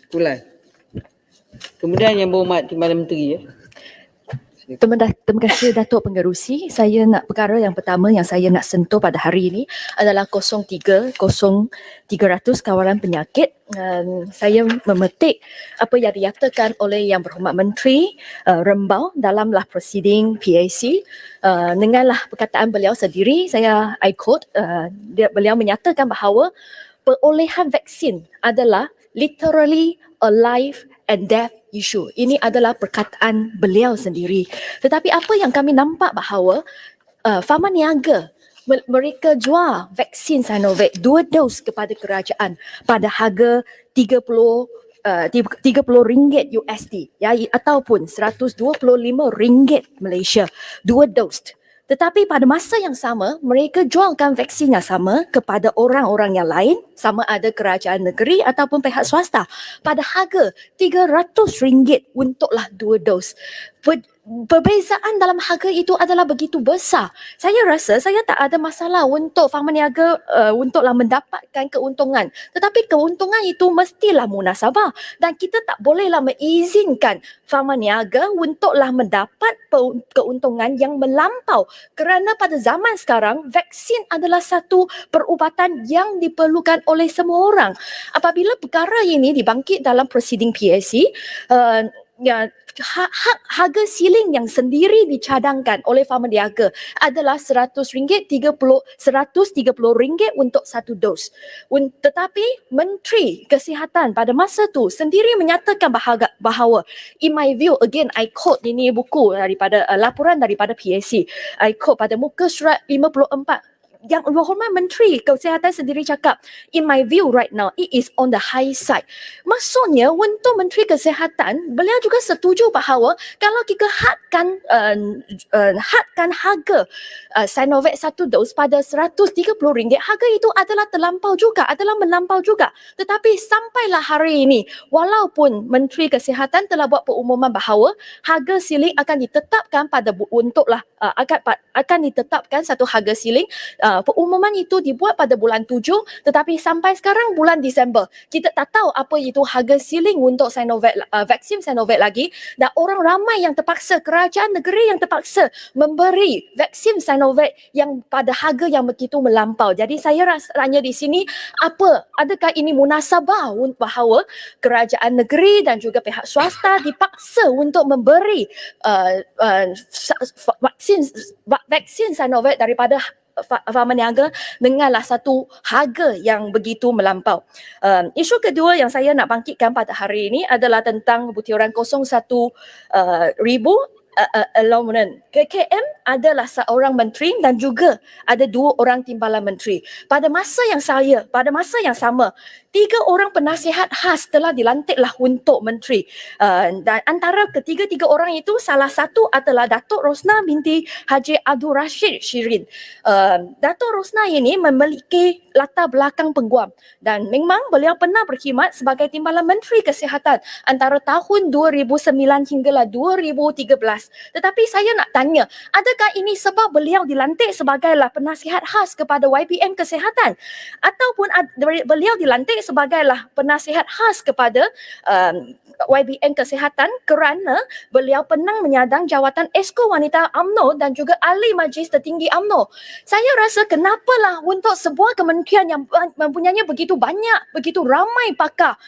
Pulan. Kemudian Yang Berhormat Timbalan Menteri ya. Terima kasih Datuk Pengerusi. Saya nak perkara yang pertama yang saya nak sentuh pada hari ini adalah 03 0300 kawalan penyakit. Saya memetik apa yang dinyatakan oleh Yang Berhormat Menteri Rembau dalamlah prosiding PAC. Dengarlah perkataan beliau sendiri, I quote, beliau menyatakan bahawa perolehan vaksin adalah literally a life and death issue. Ini adalah perkataan beliau sendiri. Tetapi apa yang kami nampak bahawa Pharma Niaga mereka jual vaksin Sinovac 2 dos kepada kerajaan pada harga 30 ringgit USD ya, ataupun 125 ringgit Malaysia 2 dos. Tetapi pada masa yang sama, mereka jualkan vaksin yang sama kepada orang-orang yang lain, sama ada kerajaan negeri ataupun pihak swasta, pada harga RM300 untuklah 2 dos. Perbezaan dalam harga itu adalah begitu besar. Saya rasa saya tak ada masalah untuk Pharma Niaga untuklah mendapatkan keuntungan. Tetapi keuntungan itu mestilah munasabah dan kita tak bolehlah mengizinkan Pharma Niaga untuklah mendapat keuntungan yang melampau, kerana pada zaman sekarang vaksin adalah satu perubatan yang diperlukan oleh semua orang. Apabila perkara ini dibangkit dalam prosiding PAC, harga siling yang sendiri dicadangkan oleh Pharma Niaga adalah RM100, RM130 untuk 1 dos. Tetapi Menteri Kesihatan pada masa tu sendiri menyatakan bahawa in my view, again I quote, ini buku daripada laporan daripada PAC, I quote pada muka surat 54, Yang Berhormat Menteri Kesihatan sendiri cakap, in my view right now, it is on the high side. Maksudnya untuk Menteri Kesihatan, beliau juga setuju bahawa kalau kita hadkan harga Sinovac 1 dos pada RM130, harga itu adalah melampau juga. Tetapi sampailah hari ini, walaupun Menteri Kesihatan telah buat pengumuman bahawa harga siling akan ditetapkan akan ditetapkan satu harga siling. Pengumuman itu dibuat pada bulan 7, tetapi sampai sekarang bulan Disember kita tak tahu apa itu harga siling untuk Sinovac, vaksin Sinovac lagi, dan orang ramai yang terpaksa, kerajaan negeri yang terpaksa memberi vaksin Sinovac yang pada harga yang begitu melampau. Jadi saya rasa tanya di sini, adakah ini munasabah bahawa kerajaan negeri dan juga pihak swasta dipaksa untuk memberi vaksin Sinovac daripada Pharma Niaga denganlah satu harga yang begitu melampau. Isu kedua yang saya nak bangkitkan pada hari ini adalah tentang butiran 01,000 allotment. KKM adalah seorang menteri dan juga ada 2 orang timbalan menteri. Pada masa yang sama, 3 orang penasihat khas telah dilantiklah untuk menteri. Dan antara ketiga-tiga orang itu, salah satu adalah Datuk Rosnah binti Haji Abdul Rashid Shirin. Datuk Rosnah ini memiliki latar belakang pengguam dan memang beliau pernah berkhidmat sebagai timbalan Menteri Kesihatan antara tahun 2009 hinggalah 2013. Tetapi saya nak tanya, adakah ini sebab beliau dilantik sebagailah penasihat khas kepada YBN Kesihatan, ataupun beliau dilantik sebagailah penasihat khas kepada YBN Kesihatan kerana beliau pernah menyandang jawatan Esko Wanita UMNO dan juga Ahli Majlis Tertinggi UMNO. Saya rasa kenapalah untuk sebuah kementerian yang mempunyai begitu banyak, begitu ramai pakar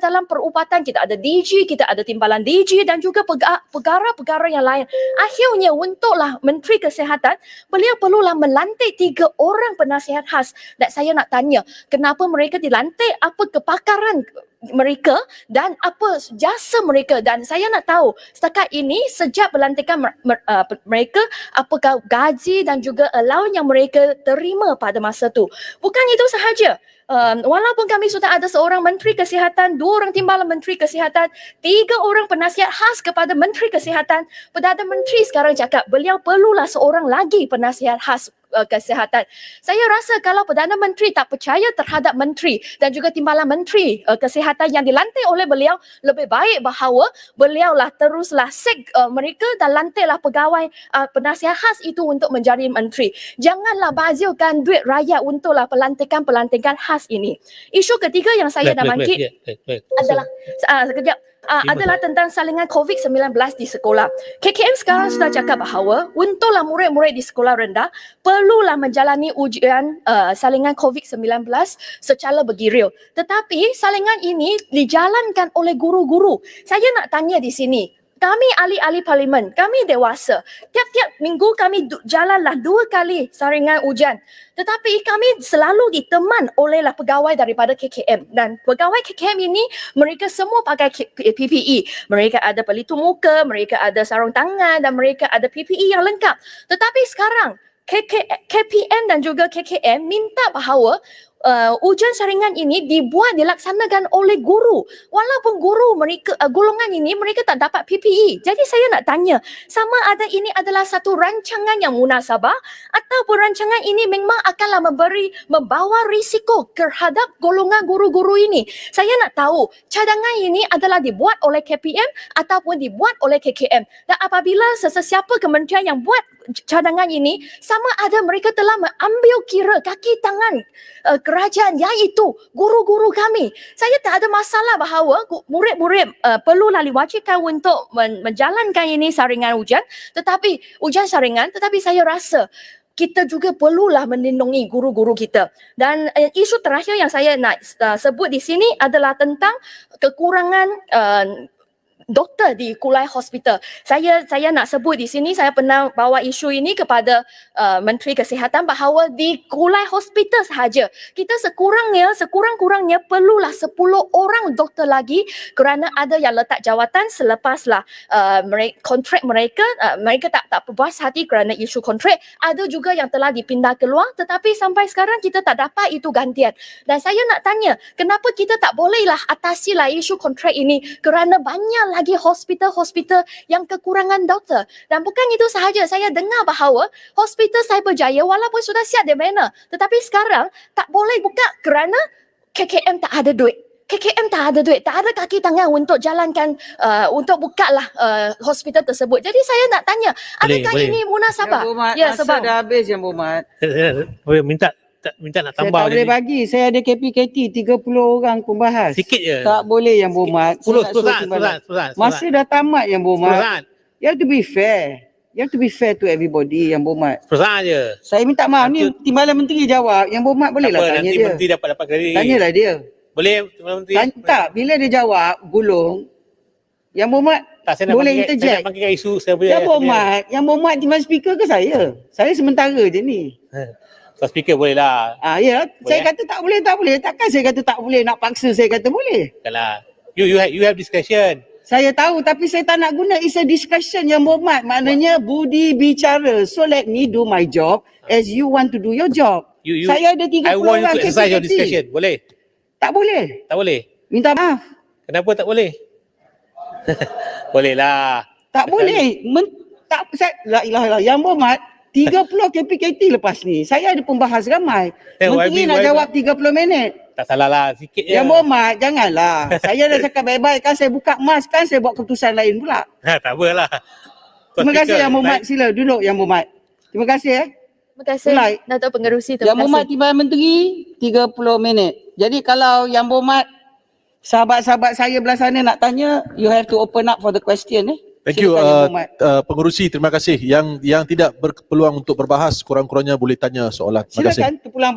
dalam perubatan, kita ada DG, kita ada timbalan DG dan juga perkara-perkara yang lain. Akhirnya untuklah Menteri Kesihatan, beliau perlulah melantik 3 orang penasihat khas. Dan saya nak tanya, kenapa mereka dilantik, apa kepakaran mereka dan apa jasa mereka, dan saya nak tahu setakat ini sejak pelantikan mereka, apakah gaji dan juga allowance yang mereka terima pada masa tu. Bukan itu sahaja, walaupun kami sudah ada seorang Menteri Kesihatan, 2 orang timbalan Menteri Kesihatan, 3 orang penasihat khas kepada Menteri Kesihatan, Perdana Menteri sekarang cakap beliau perlulah seorang lagi penasihat khas Kesihatan. Saya rasa kalau Perdana Menteri tak percaya terhadap Menteri dan juga Timbalan Menteri Kesihatan yang dilantik oleh beliau, lebih baik bahawa beliau lah teruslah mereka dan lantiklah pegawai penasihat khas itu untuk menjadi menteri. Janganlah bazirkan duit rakyat untuklah pelantikan khas ini. Isu ketiga yang saya nak bangkit adalah sekejap. Adalah tentang salingan COVID-19 di sekolah. KKM sekarang sudah cakap bahawa untuklah murid-murid di sekolah rendah perlulah menjalani ujian salingan COVID-19 secara bergiliran. Tetapi salingan ini dijalankan oleh guru-guru. Saya nak tanya di sini, kami ahli-ahli parlimen, kami dewasa. Tiap-tiap minggu kami jalanlah 2 kali saringan ujian. Tetapi kami selalu diteman olehlah pegawai daripada KKM. Dan pegawai KKM ini, mereka semua pakai PPE. Mereka ada pelitup muka, mereka ada sarung tangan dan mereka ada PPE yang lengkap. Tetapi sekarang, KPM dan juga KKM minta bahawa ujian saringan ini dilaksanakan oleh guru. Walaupun guru mereka golongan ini mereka tak dapat PPE. Jadi saya nak tanya, sama ada ini adalah satu rancangan yang munasabah ataupun rancangan ini memang akanlah membawa risiko terhadap golongan guru-guru ini. Saya nak tahu cadangan ini adalah dibuat oleh KPM ataupun dibuat oleh KKM. Dan apabila sesiapa kementerian yang buat cadangan ini, sama ada mereka telah mengambil kira kaki tangan kerajaan, iaitu guru-guru kami. Saya tak ada masalah bahawa murid-murid perlulah diwajibkan untuk menjalankan ini saringan ujian, tetapi ujian saringan, tetapi saya rasa kita juga perlulah melindungi guru-guru kita. Dan isu terakhir yang saya nak sebut di sini adalah tentang kekurangan doktor di Kulai Hospital. Saya nak sebut di sini, saya pernah bawa isu ini kepada Menteri Kesihatan bahawa di Kulai Hospital sahaja kita sekurang-kurangnya perlulah 10 orang doktor lagi kerana ada yang letak jawatan selepaslah kontrak mereka tak puas hati kerana isu kontrak. Ada juga yang telah dipindah keluar, tetapi sampai sekarang kita tak dapat itu gantian. Dan saya nak tanya, kenapa kita tak bolehlah atasilah isu kontrak ini kerana banyak lagi hospital-hospital yang kekurangan doktor. Dan bukan itu sahaja, saya dengar bahawa Hospital Cyberjaya walaupun sudah siap dibina, tetapi sekarang tak boleh buka kerana KKM tak ada duit. KKM tak ada duit, tak ada kaki tangan untuk jalankan, untuk bukalah hospital tersebut. Jadi saya nak tanya, adakah ini munasabah? Ya, sebab dah habis Yang Berhormat. Minta nak Saya tambah tak boleh lagi. bagi. Saya ada KPKT 30 orang pembahas. Sikit je. Tak boleh Yang Berhormat. Saya nak suruh timbalan. Masa dah tamat Yang Berhormat. You have to be fair. You have to be fair to everybody Yang Berhormat. Perasaan je. Saya minta maaf ni Timbalan Menteri jawab. Yang Berhormat bolehlah tanya nanti dia. Menteri dapat kredit. Tanyalah dia. Boleh Menteri? Tak, bila dia jawab gulung, Yang Berhormat Tak, saya nak boleh bangkitkan- interject. Saya nak bangkitkan isu saya punya. Yang Berhormat, Yang Berhormat timbalan speaker ke saya? Saya sementara je ni. Tak speaker boleh lah. Ya, Boleh, saya kata tak boleh. Takkan saya kata tak boleh, nak paksa saya kata boleh. Kalau you have discussion. Saya tahu tapi saya tak nak guna. It's a discussion Yang Berhormat. Maknanya budi bicara. So let me do my job as you want to do your job. Saya ada 30 I want you orang to exercise your KPKT. discussion. Boleh? Tak boleh. Tak boleh? Minta maaf. Kenapa tak boleh? Boleh lah. Tak boleh. La ilaha illallah. Yang Berhormat, 30 KPKT lepas ni. Saya ada pembahas ramai. Menteri nak jawab 30 minit. Tak salah lah. Sikit je. Yang Berhormat, janganlah. Saya dah cakap baik-baik kan. Saya buka emas kan. Saya buat keputusan lain pula. Tak apalah. Terima kasih Yang Berhormat. Sila duduk Yang Berhormat. Terima kasih Terima kasih Mulai. Datuk Pengerusi. Yang Berhormat Timbalan Menteri 30 minit. Jadi kalau Yang Berhormat sahabat-sahabat saya belah sana nak tanya, you have to open up for the question. Thank you, Silakan, Yang Berhormat. pengerusi. Terima kasih. Yang tidak berpeluang untuk berbahas, kurang-kurangnya boleh tanya soalan. Terima kasih. Silakan terpulang pada